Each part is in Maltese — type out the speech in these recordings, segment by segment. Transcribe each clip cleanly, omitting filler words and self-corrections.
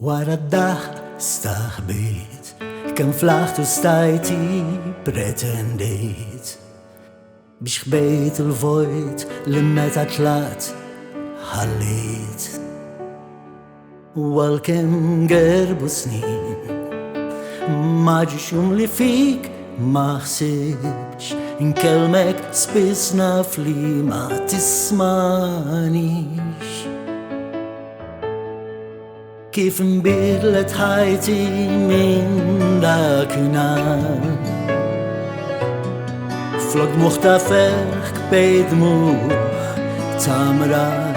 ورا الدach استخبيت كان فlacht وستايتي pretendate بيش بيت الفويت لمت عطلات حليت والكم قرب سنين ما جيش يوم اللي فيك ما حسبتش إن كلمك سبسنا فلي ما تسمعنيش كيف انبدلت حياتي من داكنا فلوق مختفخ بيدموع تامرة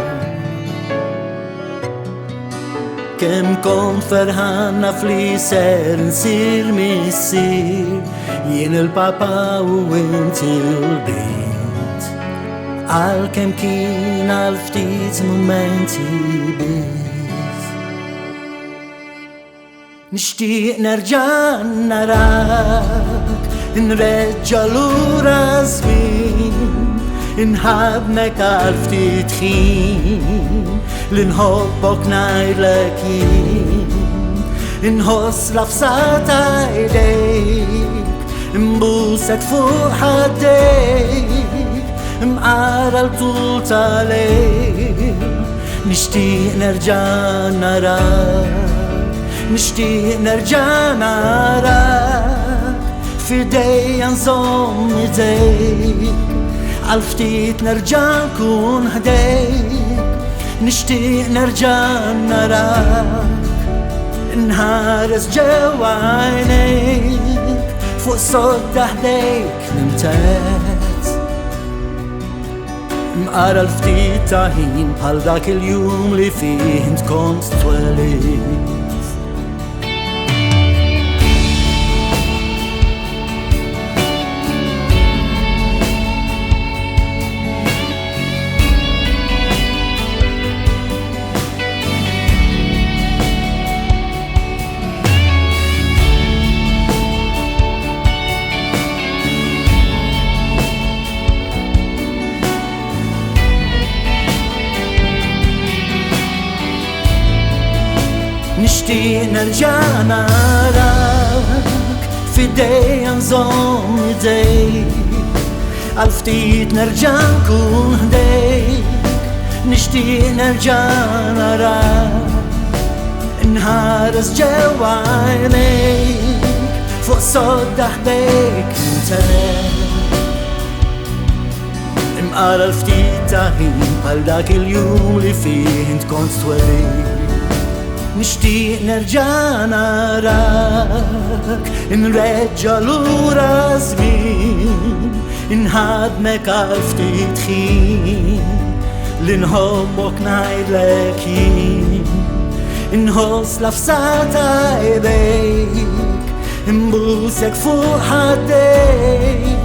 كم كنت فرحان نفلي سير نصير مسير ين البابا وانت البنت عالكم كين عالفتيت مومنتي بس نشتيق نرجع نراك نرجع لورا زمين نحبك عرفتي تخين لنحبك نايلكين نهص لفظات ايديك نبوسك فوق حديك مقارل طول عليك نشتيق نرجع نراك نشتيق نرجع نراك في ايدي نضم ايديك عالفتيت نرجع نكون هديك نشتيق نرجع نراك نهارس جوا عينيك فوق صوت هديك نمتات مقارا الفتيت تاهين بحال داك اليوم اللي فيه انت كنت توليت نشتيق نرجع نراك في ايدي نضم ايديك عالفتيت نرجع نكون هديك نشتيق نرجع نراك نهارس جوا عينيك فوق صوت هديك نمتلك مقارا الفتيت تاهين بحال داك اليوم اللي فيه انت كنت توليت نشتيق نرجع نراك نرجع لورا زمين نهضمك عرفتي تخين لنحبك نايلكين نهص لفظات ايديك نبوسك فوق حديك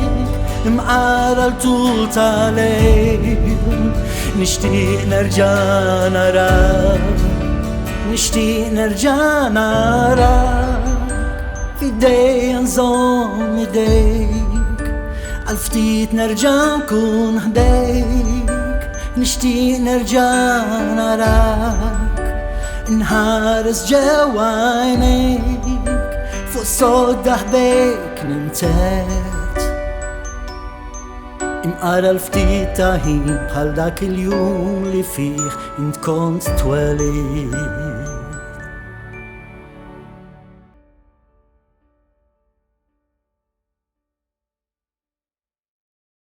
مقارا طول عليك نشتيق نرجع نراك نشتيق نرجع نراك في ايدي نضم ايديك عالفتيت نرجع نكون هديك نشتيق نرجع نراك نهارس جوا عينيك فوق صوت هديك نمتات مقارا الفتيت تاهين بحال داك اليوم اللي فيه انت كنت توليت